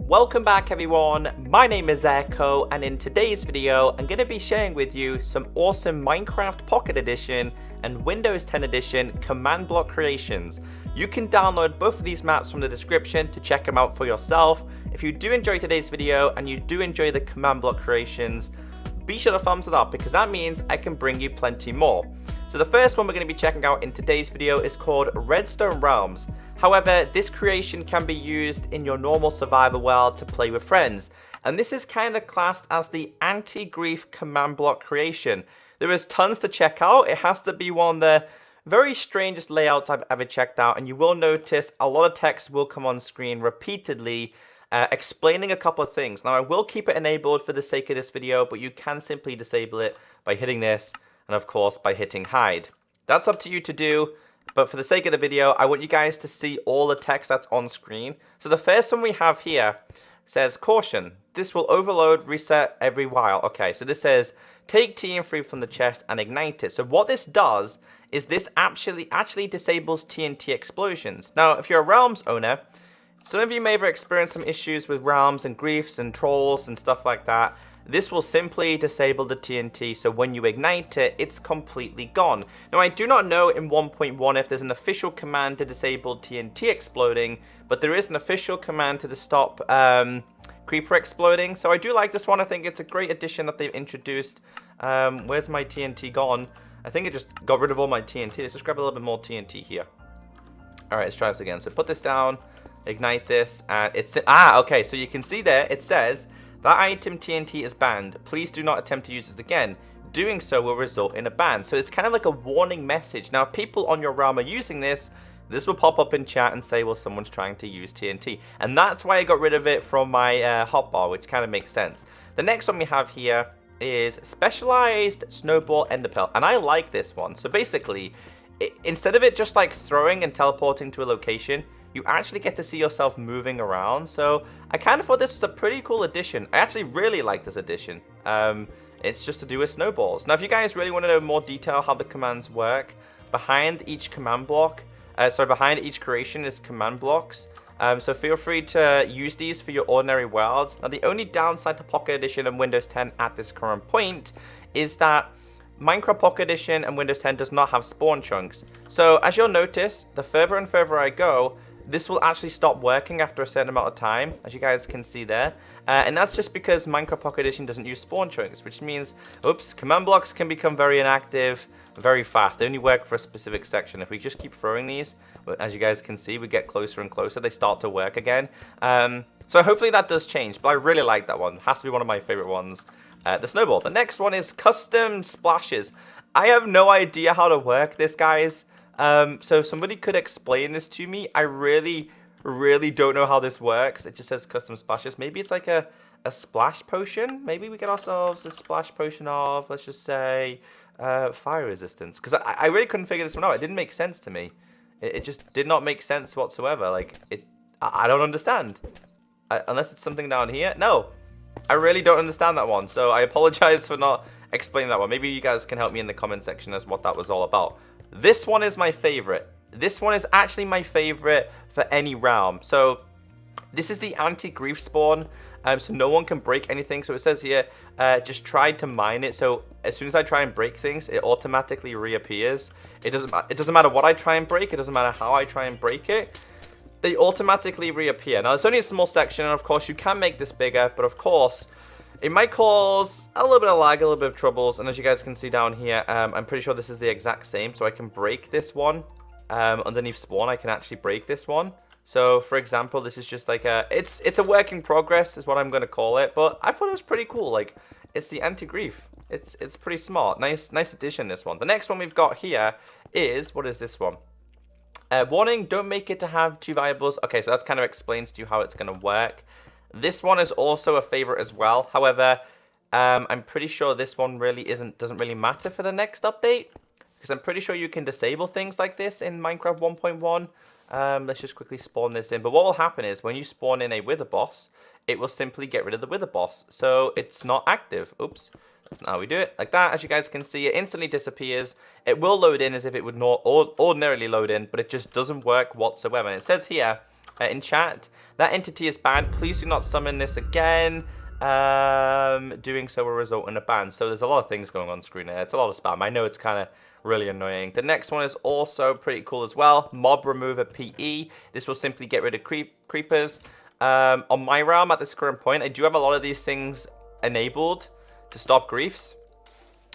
Welcome back everyone, my name is Echo, and in today's video I'm going to be sharing with you some awesome Minecraft Pocket Edition and Windows 10 Edition command block creations. You can download both of these maps from the description to check them out for yourself. If you do enjoy today's video and you do enjoy the command block creations, be sure to thumbs it up because that means I can bring you plenty more. So the first one we're going to be checking out in today's video is called Redstone Realms. However, this creation can be used in your normal survivor world to play with friends. And this is kind of classed as the anti-grief command block creation. There is tons to check out. It has to be one of the very strangest layouts I've ever checked out. And you will notice a lot of text will come on screen repeatedly explaining a couple of things. Now I will keep it enabled for the sake of this video, but you can simply disable it by hitting this and of course by hitting hide. That's up to you to do. But for the sake of the video, I want you guys to see all the text that's on screen. So the first one we have here says, caution, this will overload, reset every while. Okay, so this says, take TNT from the chest and ignite it. So what this does is this actually disables TNT explosions. Now, if you're a Realms owner, some of you may have experienced some issues with Realms and griefs and trolls and stuff like that. This will simply disable the TNT, so when you ignite it, it's completely gone. Now, I do not know in 1.1 if there's an official command to disable TNT exploding, but there is an official command to stop creeper exploding. So I do like this one. I think it's a great addition that they've introduced. Where's my TNT gone? I think it just got rid of all my TNT. Let's just grab a little bit more TNT here. All right, let's try this again. So put this down, ignite this, and it's... okay, so you can see there, it says... that item TNT is banned. Please do not attempt to use it again. Doing so will result in a ban. So it's kind of like a warning message. Now, if people on your realm are using this, this will pop up in chat and say, well, someone's trying to use TNT. And that's why I got rid of it from my hotbar, which kind of makes sense. The next one we have here is Specialized Snowball Enderpearl. And I like this one. So basically, instead of it just like throwing and teleporting to a location, you actually get to see yourself moving around. So I kind of thought this was a pretty cool addition. I actually really like this addition. It's just to do with snowballs. Now, if you guys really want to know more detail how the commands work, behind each command block, behind each creation is command blocks. So feel free to use these for your ordinary worlds. Now, the only downside to Pocket Edition and Windows 10 at this current point is that Minecraft Pocket Edition and Windows 10 does not have spawn chunks. So as you'll notice, the further and further I go, this will actually stop working after a certain amount of time, as you guys can see there. And that's just because Minecraft Pocket Edition doesn't use spawn chunks, which means, oops, command blocks can become very inactive very fast. They only work for a specific section. If we just keep throwing these, as you guys can see, we get closer and closer. They start to work again. So hopefully that does change, but I really like that one. It has to be one of my favorite ones. The snowball. The next one is custom splashes. I have no idea how to work this, guys. So if somebody could explain this to me, I really don't know how this works. It just says custom splashes. Maybe it's like a splash potion. Maybe we get ourselves a splash potion of, let's just say, fire resistance. Because I really couldn't figure this one out. It didn't make sense to me. It just did not make sense whatsoever. Like, I don't understand. Unless it's something down here. No, I really don't understand that one. So I apologize for not explaining that one. Maybe you guys can help me in the comment section as what that was all about. This one is my favorite. This one is actually my favorite for any realm. So this is the anti-grief spawn. So no one can break anything. So it says here, just try to mine it. So as soon as I try and break things, it automatically reappears. It doesn't matter what I try and break. It doesn't matter how I try and break it. They automatically reappear. Now it's only a small section, and of course you can make this bigger, but of course it might cause a little bit of lag, a little bit of troubles, and as you guys can see down here, I'm pretty sure this is the exact same, so I can break this one. Underneath spawn, I can actually break this one. So, for example, this is just like it's a work in progress, is what I'm going to call it, but I thought it was pretty cool. Like, it's the anti-grief. It's pretty smart. Nice addition, this one. The next one we've got here is, what is this one? Warning, don't make it to have 2 variables. Okay, so that kind of explains to you how it's going to work. This one is also a favorite as well. However, I'm pretty sure this one really doesn't really matter for the next update, because I'm pretty sure you can disable things like this in Minecraft 1.1. Let's just quickly spawn this in. But what will happen is when you spawn in a wither boss, it will simply get rid of the wither boss. So it's not active. Oops. That's not how we do it. Like that, as you guys can see, it instantly disappears. It will load in as if it would not ordinarily load in, but it just doesn't work whatsoever. And it says here, in chat. That entity is banned. Please do not summon this again. Doing so will result in a ban. So there's a lot of things going on screen here. It's a lot of spam. I know it's kind of really annoying. The next one is also pretty cool as well. Mob remover PE. This will simply get rid of creepers. On my realm at this current point, I do have a lot of these things enabled to stop griefs.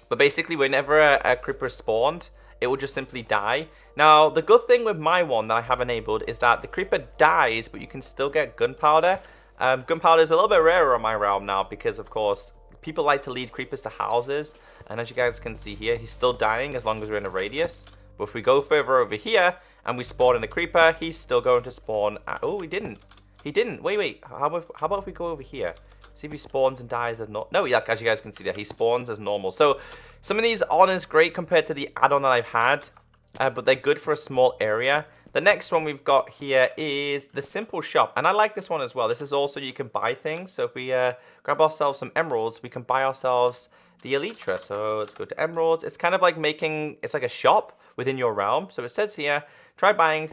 But basically, whenever a creeper is spawned, it will just simply die. Now, the good thing with my one that I have enabled is that the creeper dies, but you can still get gunpowder. Gunpowder is a little bit rarer on my realm now because, of course, people like to lead creepers to houses. And as you guys can see here, he's still dying as long as we're in a radius. But if we go further over here and we spawn in a creeper, he's still going to spawn at... Oh, he didn't. He didn't. Wait. How about if we go over here? See if he spawns and dies as normal. No, as you guys can see there, he spawns as normal. So some of these aren't as great compared to the add-on that I've had, but they're good for a small area. The next one we've got here is the simple shop, and I like this one as well. This is also you can buy things. So if we grab ourselves some emeralds, we can buy ourselves the elytra. So let's go to emeralds. It's kind of like it's like a shop within your realm. So it says here, try buying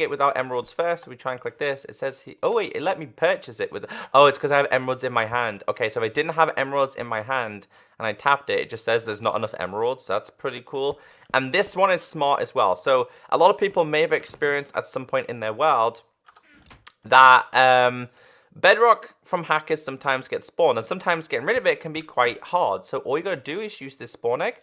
it without emeralds first. So we try and click this. It says, oh wait, it let me purchase it with, oh, it's because I have emeralds in my hand. Okay, so if I didn't have emeralds in my hand and I tapped it, it just says there's not enough emeralds. So that's pretty cool. And this one is smart as well. So a lot of people may have experienced at some point in their world that bedrock from hackers sometimes gets spawned, and sometimes getting rid of it can be quite hard. So all you gotta do is use this spawn egg,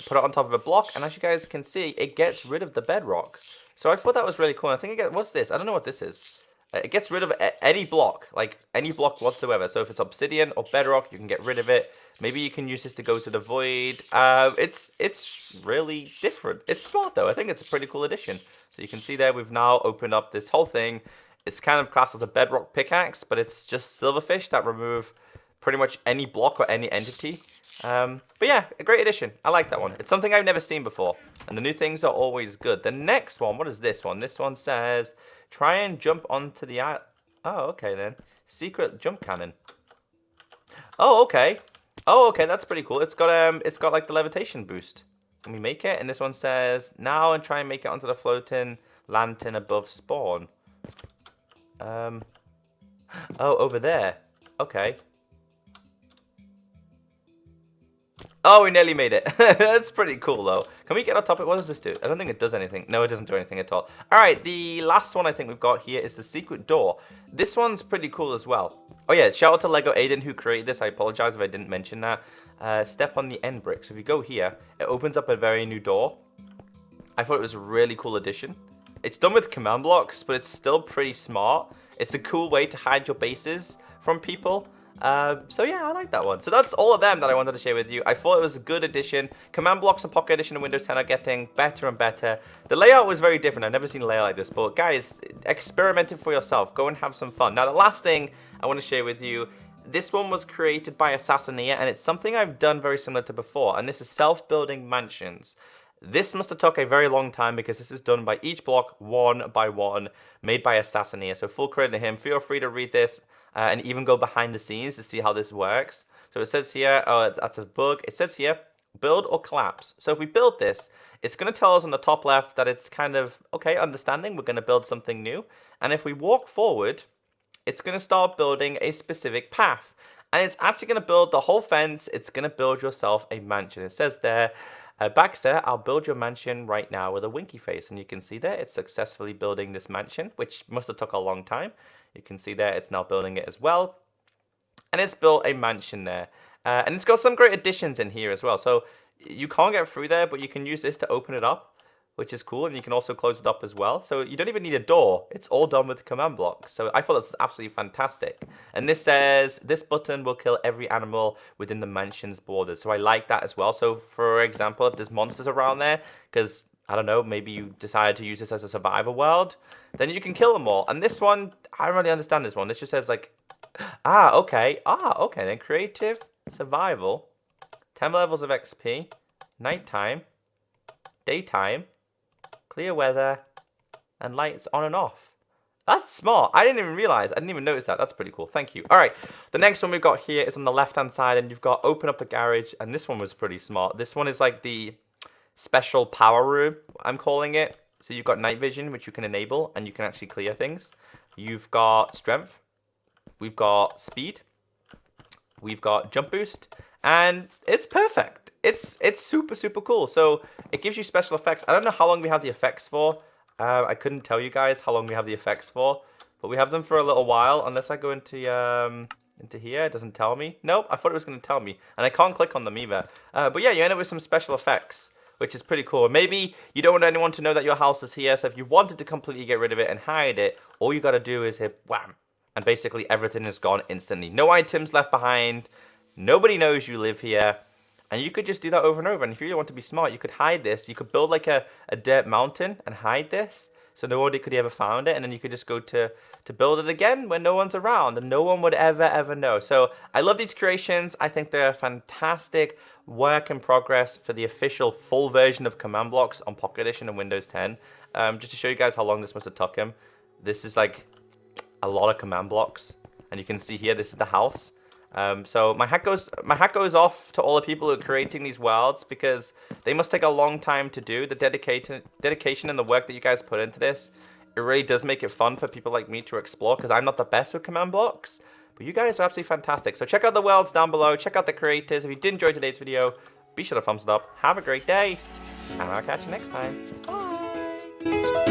put it on top of a block, and as you guys can see, it gets rid of the bedrock. So I thought that was really cool. I think what's this? I don't know what this is. It gets rid of any block, like any block whatsoever. So if it's obsidian or bedrock, you can get rid of it. Maybe you can use this to go to the void. It's really different. It's smart though. I think it's a pretty cool addition. So you can see there, we've now opened up this whole thing. It's kind of classed as a bedrock pickaxe, but it's just silverfish that remove pretty much any block or any entity. But yeah, a great addition. I like that one. It's something I've never seen before. And the new things are always good. The next one, what is this one? This one says, try and jump onto the... Oh, okay then. Secret jump cannon. Oh, okay. Oh, okay, that's pretty cool. It's got like the levitation boost. Can we make it? And this one says, now and try and make it onto the floating lantern above spawn. Oh, over there. Okay. Oh, we nearly made it. That's pretty cool, though. Can we get on top of it? What does this do? I don't think it does anything. No, it doesn't do anything at all. All right, the last one I think we've got here is the secret door. This one's pretty cool as well. Oh, yeah, shout out to Lego Aiden who created this. I apologize if I didn't mention that. Step on the end brick. So if you go here, it opens up a very new door. I thought it was a really cool addition. It's done with command blocks, but it's still pretty smart. It's a cool way to hide your bases from people. So yeah, I like that one. So that's all of them that I wanted to share with you. I thought it was a good addition. Command blocks and Pocket Edition of Windows 10 are getting better and better. The layout was very different. I've never seen a layout like this. But guys, experiment it for yourself. Go and have some fun. Now, the last thing I want to share with you, this one was created by Assassinator, and it's something I've done very similar to before. And this is self-building mansions. This must have took a very long time because this is done by each block, one by one, made by Assassinator. So full credit to him. Feel free to read this and even go behind the scenes to see how this works. So it says here, oh, that's a bug. It says here, build or collapse. So if we build this, it's going to tell us on the top left that it's kind of, okay, understanding, we're going to build something new. And if we walk forward, it's going to start building a specific path. And it's actually going to build the whole fence. It's going to build yourself a mansion. It says there, Baxter, I'll build your mansion right now with a winky face. And you can see there, it's successfully building this mansion, which must have took a long time. You can see there, it's now building it as well. And it's built a mansion there. And it's got some great additions in here as well. So you can't get through there, but you can use this to open it up, which is cool. And you can also close it up as well. So you don't even need a door. It's all done with command blocks. So I thought this was absolutely fantastic. And this says, this button will kill every animal within the mansion's borders. So I like that as well. So for example, if there's monsters around there, because I don't know, maybe you decided to use this as a survivor world, then you can kill them all. And this one, I don't really understand this one. This just says like, okay. Then creative, survival, 10 levels of XP, nighttime, daytime, clear weather, and lights on and off. That's smart. I didn't even realize. I didn't even notice that. That's pretty cool. Thank you. All right. The next one we've got here is on the left-hand side, and you've got open up the garage. And this one was pretty smart. This one is like the special power room, I'm calling it. So you've got night vision, which you can enable, and you can actually clear things. You've got strength. We've got speed. We've got jump boost, and it's perfect. It's super, super cool. So it gives you special effects. I don't know how long we have the effects for. I couldn't tell you guys how long we have the effects for, but we have them for a little while. Unless I go into here, it doesn't tell me. Nope, I thought it was going to tell me, and I can't click on them either. But yeah, you end up with some special effects, which is pretty cool. Maybe you don't want anyone to know that your house is here, so if you wanted to completely get rid of it and hide it, all you got to do is hit wham, and basically everything is gone instantly. No items left behind. Nobody knows you live here. And you could just do that over and over. And if you really want to be smart, you could hide this. You could build like a dirt mountain and hide this, so nobody could ever found it. And then you could just go to build it again when no one's around, and no one would ever know. So I love these creations. I think they're a fantastic work in progress for the official full version of command blocks on Pocket Edition and Windows 10. Just to show you guys how long this must have took him. This is like a lot of command blocks, and you can see here this is the house. So my hat goes off to all the people who are creating these worlds, because they must take a long time to do. The dedication and the work that you guys put into this, it really does make it fun for people like me to explore, because I'm not the best with command blocks, but you guys are absolutely fantastic. So check out the worlds down below, check out the creators. If you did enjoy today's video, be sure to thumbs it up. Have a great day, and I'll catch you next time. Bye.